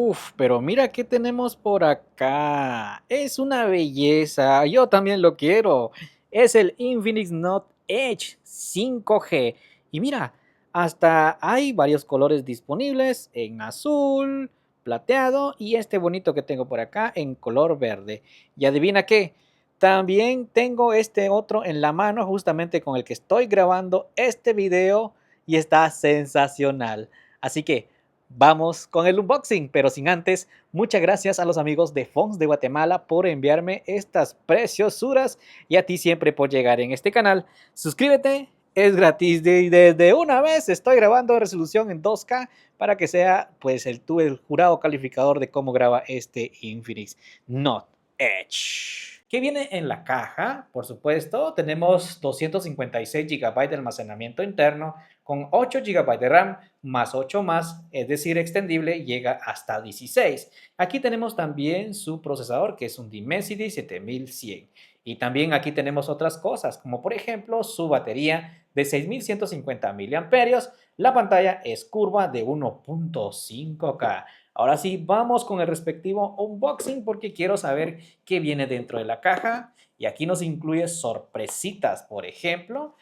Uf, pero mira qué tenemos por acá. Es una belleza. Yo también lo quiero. Es el Infinix Note Edge 5G. Y mira, hasta hay varios colores disponibles en azul, plateado y este bonito que tengo por acá en color verde. Y adivina qué, también tengo este otro en la mano justamente con el que estoy grabando este video y está sensacional. Así que vamos con el unboxing, pero sin antes, muchas gracias a los amigos de Fonts de Guatemala por enviarme estas preciosuras y a ti siempre por llegar en este canal. Suscríbete, es gratis desde una vez estoy grabando resolución en 2K para que sea pues el jurado calificador de cómo graba este Infinix Note Edge. ¿Qué viene en la caja? Por supuesto, tenemos 256 GB de almacenamiento interno con 8 GB de RAM más 8 más, es decir, extendible, llega hasta 16. Aquí tenemos también su procesador, que es un Dimensity 7100. Y también aquí tenemos otras cosas, como por ejemplo su batería de 6150 mAh. La pantalla es curva de 1.5K. Ahora sí, vamos con el respectivo unboxing porque quiero saber qué viene dentro de la caja. Y aquí nos incluye sorpresitas, por ejemplo,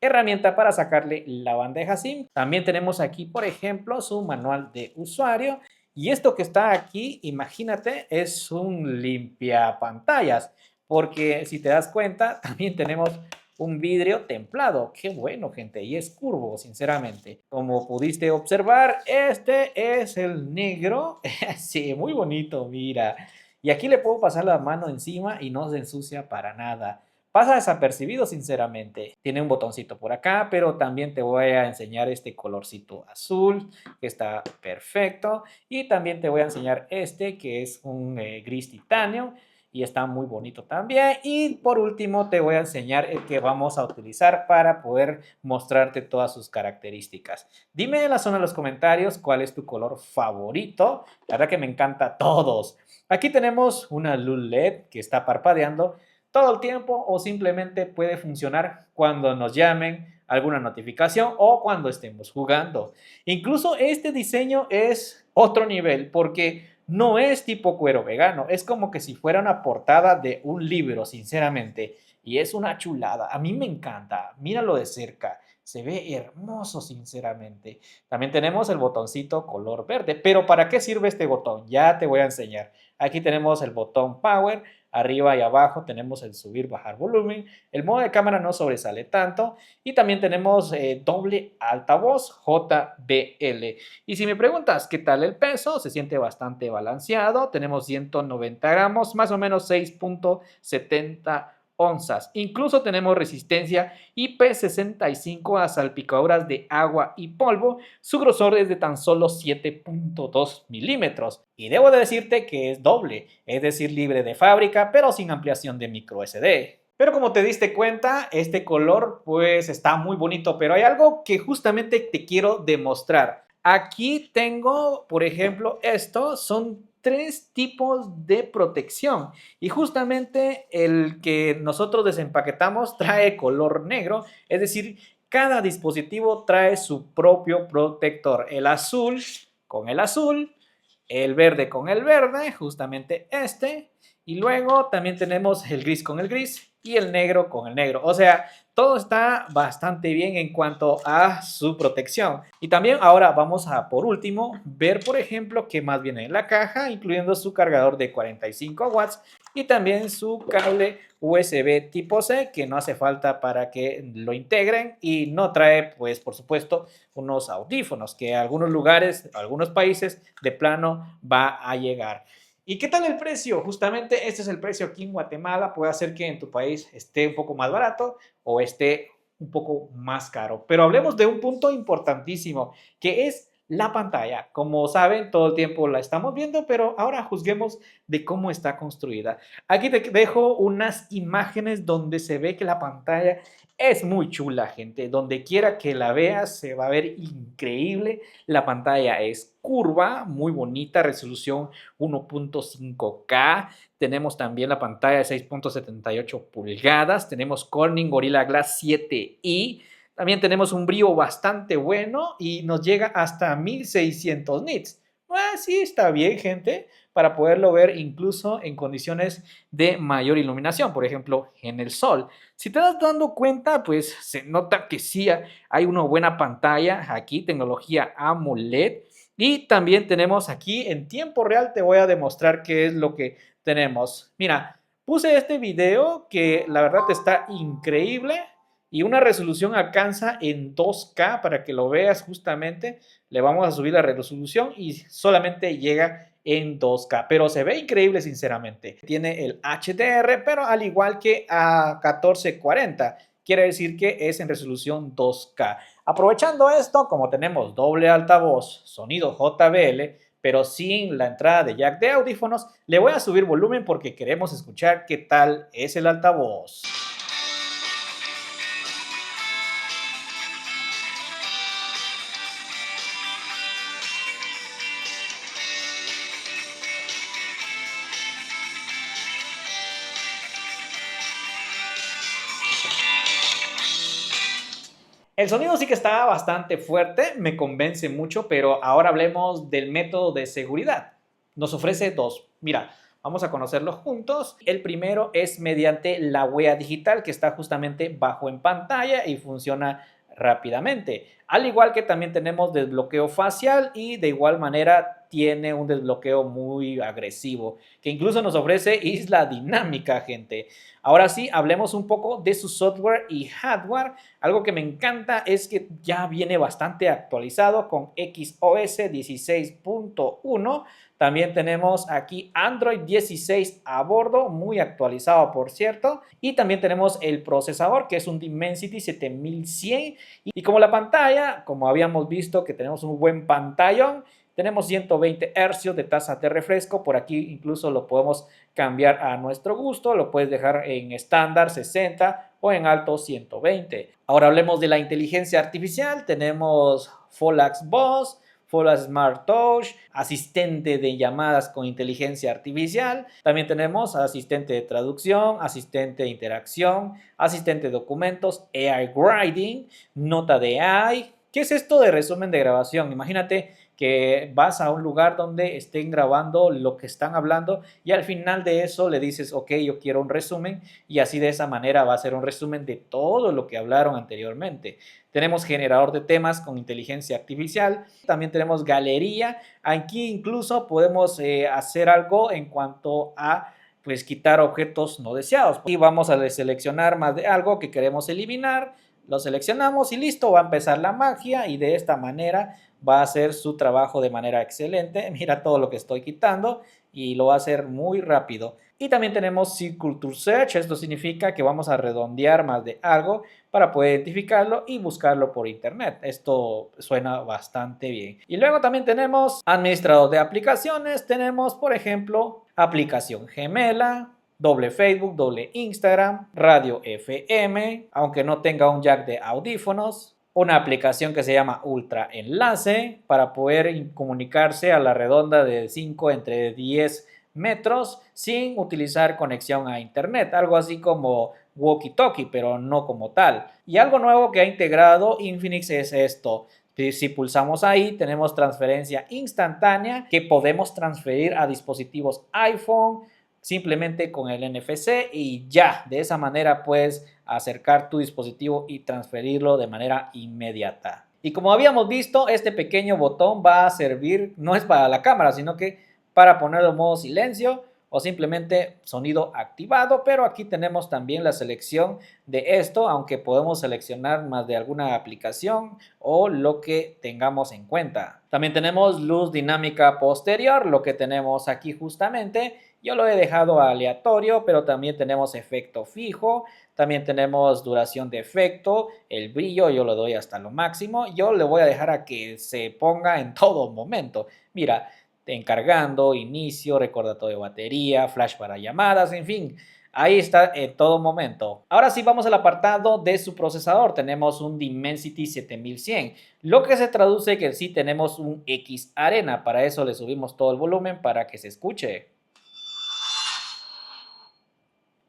herramienta para sacarle la bandeja SIM. También tenemos aquí, por ejemplo, su manual de usuario. Y esto que está aquí, imagínate, es un limpiapantallas. Porque si te das cuenta, también tenemos un vidrio templado. Qué bueno, gente. Y es curvo, sinceramente. Como pudiste observar, este es el negro. Sí, muy bonito, mira. Y aquí le puedo pasar la mano encima y no se ensucia para nada. Pasa desapercibido, sinceramente. Tiene un botoncito por acá, pero también te voy a enseñar este colorcito azul, que está perfecto. Y también te voy a enseñar este, que es un gris titanio, y está muy bonito también. Y por último, te voy a enseñar el que vamos a utilizar para poder mostrarte todas sus características. Dime en la zona de los comentarios cuál es tu color favorito. La verdad que me encanta todos. Aquí tenemos una luz LED que está parpadeando todo el tiempo o simplemente puede funcionar cuando nos llamen alguna notificación o cuando estemos jugando. Incluso este diseño es otro nivel porque no es tipo cuero vegano, es como que si fuera una portada de un libro, sinceramente, y es una chulada. A mí me encanta, míralo de cerca. Se ve hermoso, sinceramente. También tenemos el botoncito color verde. Pero ¿para qué sirve este botón? Ya te voy a enseñar. Aquí tenemos el botón Power. Arriba y abajo tenemos el subir, bajar volumen. El modo de cámara no sobresale tanto. Y también tenemos doble altavoz JBL. Y si me preguntas qué tal el peso, se siente bastante balanceado. Tenemos 190 gramos, más o menos 6.70 onzas. Incluso tenemos resistencia IP65 a salpicaduras de agua y polvo. Su grosor es de tan solo 7.2 milímetros. Y debo de decirte que es doble, es decir, libre de fábrica, pero sin ampliación de micro SD. Pero como te diste cuenta, este color pues está muy bonito, pero hay algo que justamente te quiero demostrar. Aquí tengo, por ejemplo, estos son tres tipos de protección y justamente el que nosotros desempaquetamos trae color negro, es decir, cada dispositivo trae su propio protector, el azul con el azul, el verde con el verde, justamente este, y luego también tenemos el gris con el gris y el negro con el negro. O sea, todo está bastante bien en cuanto a su protección. Y también ahora vamos a, por último, ver, por ejemplo, qué más viene en la caja, incluyendo su cargador de 45 watts y también su cable USB tipo C, que no hace falta para que lo integren y no trae, pues, por supuesto, unos audífonos que a algunos lugares, a algunos países, de plano va a llegar. ¿Y qué tal el precio? Justamente este es el precio aquí en Guatemala. Puede ser que en tu país esté un poco más barato o esté un poco más caro. Pero hablemos de un punto importantísimo, que es la pantalla. Como saben, todo el tiempo la estamos viendo, pero ahora juzguemos de cómo está construida. Aquí te dejo unas imágenes donde se ve que la pantalla es muy chula, gente. Donde quiera que la veas se va a ver increíble. La pantalla es curva, muy bonita, resolución 1.5K. Tenemos también la pantalla de 6.78 pulgadas. Tenemos Corning Gorilla Glass 7i. También tenemos un brillo bastante bueno y nos llega hasta 1600 nits. Sí, está bien, gente, para poderlo ver incluso en condiciones de mayor iluminación, por ejemplo, en el sol. Si te das dando cuenta, pues se nota que sí hay una buena pantalla aquí, tecnología AMOLED. Y también tenemos aquí en tiempo real, te voy a demostrar qué es lo que tenemos. Mira, puse este video que la verdad está increíble y una resolución alcanza en 2K para que lo veas justamente. Le vamos a subir la resolución y solamente llega en 2K, pero se ve increíble sinceramente. Tiene el HDR, pero al igual que a 1440, quiere decir que es en resolución 2K. Aprovechando esto, como tenemos doble altavoz, sonido JBL, pero sin la entrada de jack de audífonos, le voy a subir volumen porque queremos escuchar qué tal es el altavoz. El sonido sí que está bastante fuerte, me convence mucho, pero ahora hablemos del método de seguridad. Nos ofrece dos. Mira, vamos a conocerlos juntos. El primero es mediante la huella digital que está justamente bajo en pantalla y funciona rápidamente. Al igual que también tenemos desbloqueo facial y de igual manera tiene un desbloqueo muy agresivo que incluso nos ofrece isla dinámica, gente. Ahora sí, hablemos un poco de su software y hardware. Algo que me encanta es que ya viene bastante actualizado con XOS 16.1. También tenemos aquí Android 16 a bordo, muy actualizado por cierto. Y también tenemos el procesador que es un Dimensity 7100. Y como la pantalla, como habíamos visto que tenemos un buen pantallón, tenemos 120 Hz de tasa de refresco. Por aquí incluso lo podemos cambiar a nuestro gusto. Lo puedes dejar en estándar 60 o en alto 120. Ahora hablemos de la inteligencia artificial. Tenemos Folax Boss, Folax Smart Touch, asistente de llamadas con inteligencia artificial. También tenemos asistente de traducción, asistente de interacción, asistente de documentos, AI Writing, nota de AI. ¿Qué es esto de resumen de grabación? Imagínate que vas a un lugar donde estén grabando lo que están hablando y al final de eso le dices, ok, yo quiero un resumen y así de esa manera va a ser un resumen de todo lo que hablaron anteriormente. Tenemos generador de temas con inteligencia artificial, también tenemos galería, aquí incluso podemos hacer algo en cuanto a pues quitar objetos no deseados y vamos a seleccionar más de algo que queremos eliminar, lo seleccionamos y listo, va a empezar la magia y de esta manera va a hacer su trabajo de manera excelente. Mira todo lo que estoy quitando y lo va a hacer muy rápido. Y también tenemos Circle to Search, esto significa que vamos a redondear más de algo para poder identificarlo y buscarlo por internet. Esto suena bastante bien. Y luego también tenemos administrador de aplicaciones, tenemos por ejemplo aplicación gemela, doble Facebook, doble Instagram, radio FM, aunque no tenga un jack de audífonos, una aplicación que se llama Ultra Enlace para poder comunicarse a la redonda de 5 entre 10 metros sin utilizar conexión a internet, algo así como walkie-talkie, pero no como tal. Y algo nuevo que ha integrado Infinix es esto. Si pulsamos ahí, tenemos transferencia instantánea que podemos transferir a dispositivos iPhone simplemente con el NFC y ya, de esa manera puedes acercar tu dispositivo y transferirlo de manera inmediata. Y como habíamos visto, este pequeño botón va a servir, no es para la cámara, sino que para ponerlo en modo silencio o simplemente sonido activado, pero aquí tenemos también la selección de esto, aunque podemos seleccionar más de alguna aplicación o lo que tengamos en cuenta. También tenemos luz dinámica posterior, lo que tenemos aquí justamente. Yo lo he dejado aleatorio, pero también tenemos efecto fijo, también tenemos duración de efecto, el brillo yo lo doy hasta lo máximo, yo le voy a dejar a que se ponga en todo momento. Mira, encargando, inicio, recordatorio de batería, flash para llamadas, en fin. Ahí está en todo momento. Ahora sí vamos al apartado de su procesador. Tenemos un Dimensity 7100, lo que se traduce que sí tenemos un X Arena. Para eso le subimos todo el volumen para que se escuche.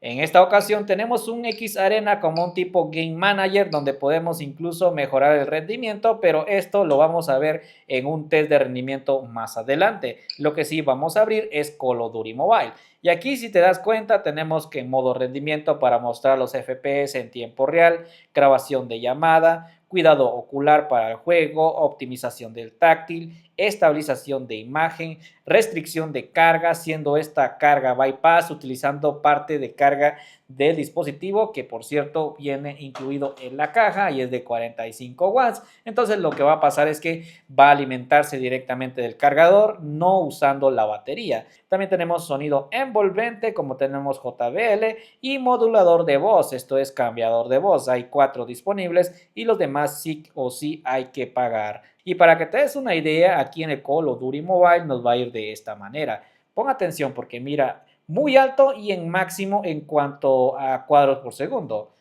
En esta ocasión tenemos un Xarena como un tipo Game Manager donde podemos incluso mejorar el rendimiento, pero esto lo vamos a ver en un test de rendimiento más adelante. Lo que sí vamos a abrir es Call of Duty Mobile. Y aquí, si te das cuenta, tenemos que en modo rendimiento para mostrar los FPS en tiempo real, grabación de llamada, cuidado ocular para el juego, optimización del táctil, estabilización de imagen, restricción de carga, siendo esta carga bypass utilizando parte de carga del dispositivo, que por cierto viene incluido en la caja y es de 45 watts. Entonces lo que va a pasar es que va a alimentarse directamente del cargador, no usando la batería. También tenemos sonido envolvente, como tenemos JBL, y modulador de voz, esto es cambiador de voz. Hay 4 disponibles y los demás sí o sí hay que pagar. Y para que te des una idea, aquí en el Call of Duty Mobile nos va a ir de esta manera. Pon atención porque mira, muy alto y en máximo en cuanto a cuadros por segundo.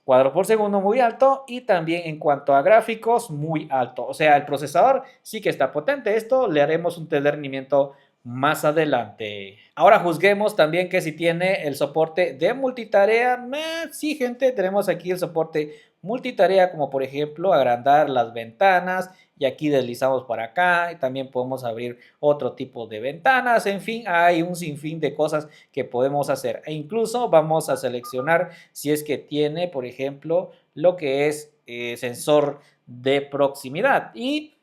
Cuadros por segundo muy alto y también en cuanto a gráficos muy alto. O sea, el procesador sí que está potente. Esto le haremos un test de rendimiento más adelante. Ahora juzguemos también que si tiene el soporte de multitarea. Sí, gente, tenemos aquí el soporte multitarea, como por ejemplo agrandar las ventanas, y aquí deslizamos para acá y también podemos abrir otro tipo de ventanas. En fin, hay un sinfín de cosas que podemos hacer, e incluso vamos a seleccionar si es que tiene, por ejemplo, lo que es sensor de proximidad. Y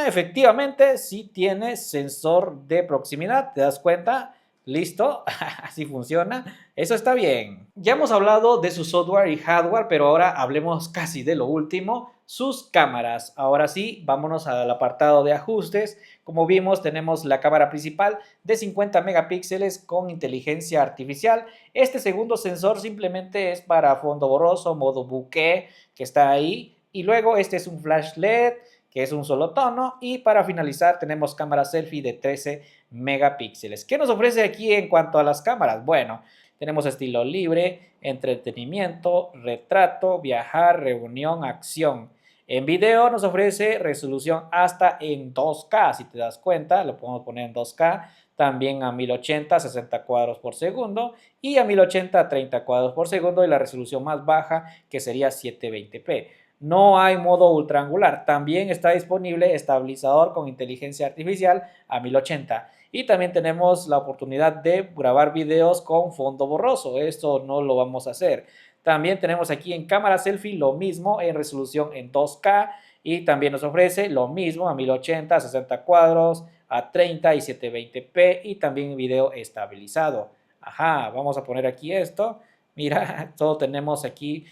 efectivamente sí tiene sensor de proximidad, ¿te das cuenta? Listo, así funciona, eso está bien. Ya hemos hablado de su software y hardware, pero ahora hablemos casi de lo último, sus cámaras. Ahora sí, vámonos al apartado de ajustes. Como vimos, tenemos la cámara principal de 50 megapíxeles con inteligencia artificial. Este segundo sensor simplemente es para fondo borroso, modo bokeh, que está ahí. Y luego este es un flash LED, que es un solo tono, y para finalizar tenemos cámara selfie de 13 megapíxeles. ¿Qué nos ofrece aquí en cuanto a las cámaras? Bueno, tenemos estilo libre, entretenimiento, retrato, viajar, reunión, acción. En video nos ofrece resolución hasta en 2K, si te das cuenta, lo podemos poner en 2K, también a 1080, 60 cuadros por segundo, y a 1080, 30 cuadros por segundo, y la resolución más baja que sería 720p. No hay modo ultraangular. También está disponible estabilizador con inteligencia artificial a 1080. Y también tenemos la oportunidad de grabar videos con fondo borroso. Esto no lo vamos a hacer. También tenemos aquí en cámara selfie lo mismo en resolución en 2K. Y también nos ofrece lo mismo a 1080, 60 cuadros, a 30 y 720p. Y también video estabilizado. Ajá, vamos a poner aquí esto. Mira, todo tenemos aquí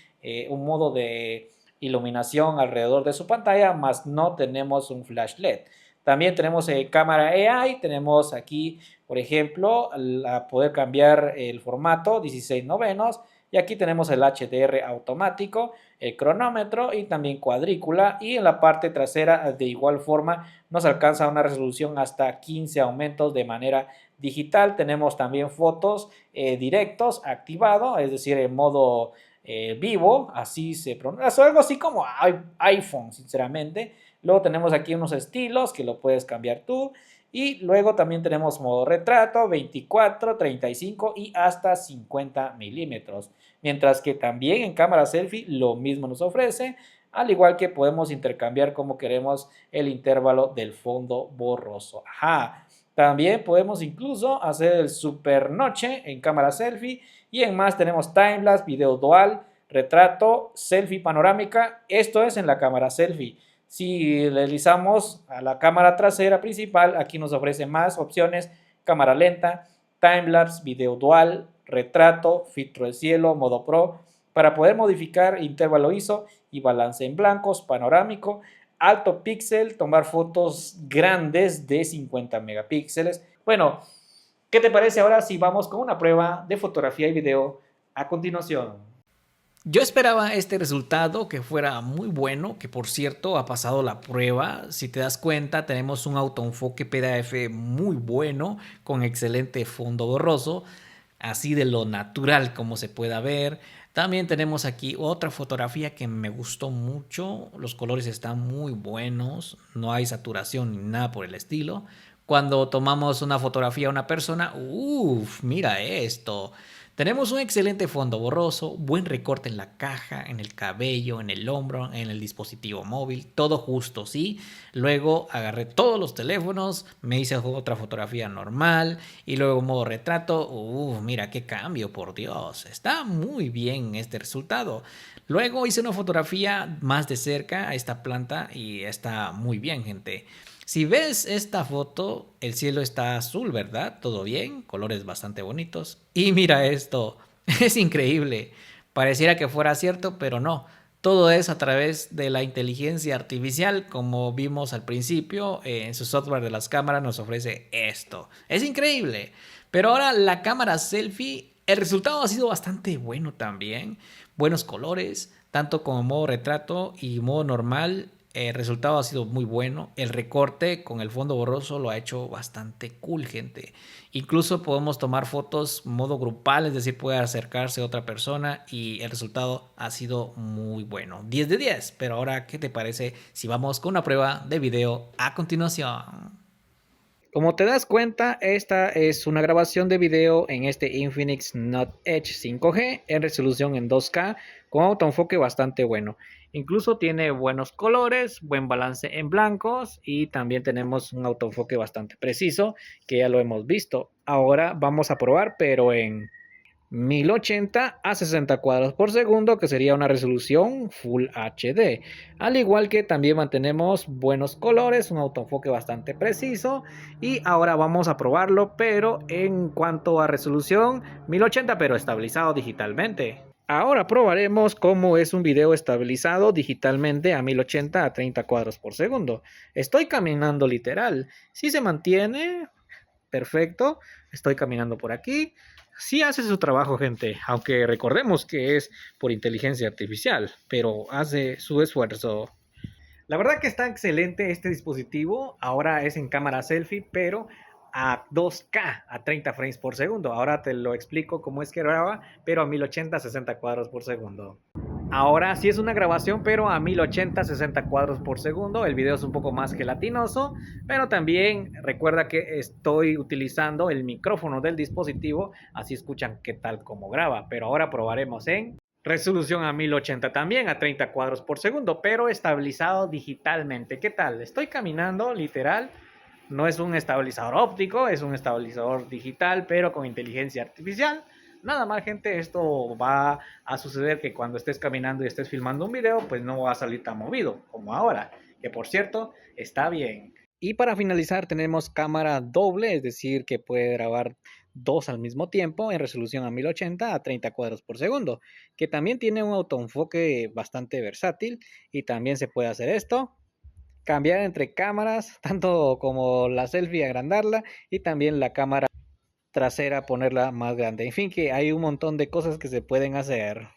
un modo de iluminación alrededor de su pantalla, más no tenemos un flash LED. También tenemos cámara AI, tenemos aquí, por ejemplo, a poder cambiar el formato 16 novenos, y aquí tenemos el HDR automático, el cronómetro y también cuadrícula, y en la parte trasera de igual forma nos alcanza una resolución hasta 15 aumentos de manera digital. Tenemos también fotos directos activado, es decir, en modo vivo, así se pronuncia, algo así como iPhone, sinceramente. Luego tenemos aquí unos estilos que lo puedes cambiar tú. Y luego también tenemos modo retrato, 24, 35 y hasta 50 milímetros. Mientras que también en cámara selfie lo mismo nos ofrece, al igual que podemos intercambiar como queremos el intervalo del fondo borroso. Ajá. También podemos incluso hacer el super noche en cámara selfie, y en más tenemos timelapse, video dual, retrato, selfie panorámica. Esto es en la cámara selfie. Si deslizamos a la cámara trasera principal, aquí nos ofrece más opciones: cámara lenta, timelapse, video dual, retrato, filtro de cielo, modo pro, para poder modificar intervalo ISO y balance en blancos, panorámico, alto píxel, tomar fotos grandes de 50 megapíxeles. Bueno, ¿qué te parece ahora si vamos con una prueba de fotografía y video a continuación? Yo esperaba este resultado que fuera muy bueno, que por cierto ha pasado la prueba. Si te das cuenta, tenemos un autoenfoque PDF muy bueno, con excelente fondo borroso, así de lo natural como se pueda ver. También tenemos aquí otra fotografía que me gustó mucho. Los colores están muy buenos, no hay saturación ni nada por el estilo. Cuando tomamos una fotografía a una persona, uff, mira esto. Tenemos un excelente fondo borroso, buen recorte en la caja, en el cabello, en el hombro, en el dispositivo móvil, todo justo, ¿sí? Luego agarré todos los teléfonos, me hice otra fotografía normal y luego modo retrato. Mira qué cambio, por Dios. Está muy bien este resultado. Luego hice una fotografía más de cerca a esta planta y está muy bien, gente. Si ves esta foto, el cielo está azul, ¿verdad? Todo bien, colores bastante bonitos. Y mira esto, es increíble. Pareciera que fuera cierto, pero no. Todo es a través de la inteligencia artificial, como vimos al principio, en su software de las cámaras nos ofrece esto. Es increíble. Pero ahora la cámara selfie, el resultado ha sido bastante bueno también. Buenos colores, tanto como modo retrato y modo normal. El resultado ha sido muy bueno. El recorte con el fondo borroso lo ha hecho bastante cool, gente. Incluso podemos tomar fotos modo grupal, es decir, puede acercarse a otra persona y el resultado ha sido muy bueno. 10 de 10. Pero ahora, ¿qué te parece si vamos con una prueba de video a continuación? Como te das cuenta, esta es una grabación de video en este Infinix Note Edge 5G en resolución en 2K con autoenfoque bastante bueno. Incluso tiene buenos colores, buen balance en blancos y también tenemos un autoenfoque bastante preciso que ya lo hemos visto. Ahora vamos a probar, pero en 1080 a 60 cuadros por segundo, que sería una resolución Full HD. Al igual que también mantenemos buenos colores, un autoenfoque bastante preciso. Y ahora vamos a probarlo, pero en cuanto a resolución 1080, pero estabilizado digitalmente. Ahora probaremos cómo es un video estabilizado digitalmente a 1080 a 30 cuadros por segundo. Estoy caminando literal. Si se mantiene, perfecto. Estoy caminando por aquí. Sí hace su trabajo, gente, aunque recordemos que es por inteligencia artificial, pero hace su esfuerzo. La verdad que está excelente este dispositivo. Ahora es en cámara selfie, pero a 2K, a 30 frames por segundo. Ahora te lo explico cómo es que graba, pero a 1080 60 cuadros por segundo. Ahora sí es una grabación, pero a 1080 60 cuadros por segundo. El video es un poco más gelatinoso, pero también recuerda que estoy utilizando el micrófono del dispositivo, así escuchan qué tal como graba. Pero ahora probaremos en resolución a 1080 también, a 30 cuadros por segundo, pero estabilizado digitalmente. ¿Qué tal? Estoy caminando literal. No es un estabilizador óptico, es un estabilizador digital, pero con inteligencia artificial. Nada más, gente, esto va a suceder que cuando estés caminando y estés filmando un video, pues no va a salir tan movido como ahora, que por cierto, está bien. Y para finalizar tenemos cámara doble, es decir, que puede grabar dos al mismo tiempo en resolución a 1080 a 30 cuadros por segundo, que también tiene un autoenfoque bastante versátil y también se puede hacer esto, cambiar entre cámaras, tanto como la selfie agrandarla y también la cámara trasera ponerla más grande. En fin, que hay un montón de cosas que se pueden hacer.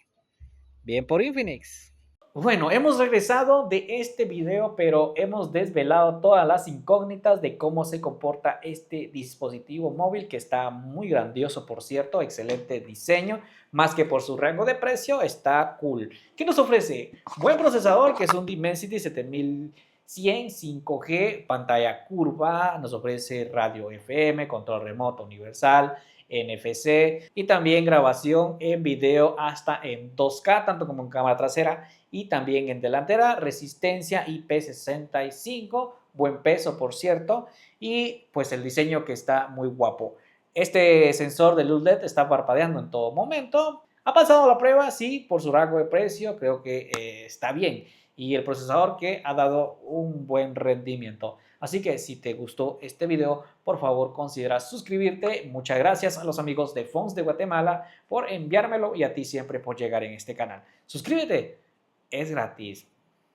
Bien por Infinix. Bueno, hemos regresado de este video, pero hemos desvelado todas las incógnitas de cómo se comporta este dispositivo móvil, que está muy grandioso, por cierto, excelente diseño, más que por su rango de precio, está cool. ¿Qué nos ofrece? Buen procesador, que es un Dimensity 7100 5G, pantalla curva, nos ofrece radio FM, control remoto universal, NFC y también grabación en video hasta en 2K, tanto como en cámara trasera y también en delantera, resistencia IP65, buen peso por cierto, y pues el diseño que está muy guapo. Este sensor de luz LED está parpadeando en todo momento. ¿Ha pasado la prueba? Sí, por su rango de precio creo que está bien. Y el procesador que ha dado un buen rendimiento. Así que si te gustó este video, por favor considera suscribirte. Muchas gracias a los amigos de Phones de Guatemala por enviármelo y a ti siempre por llegar en este canal. Suscríbete, es gratis.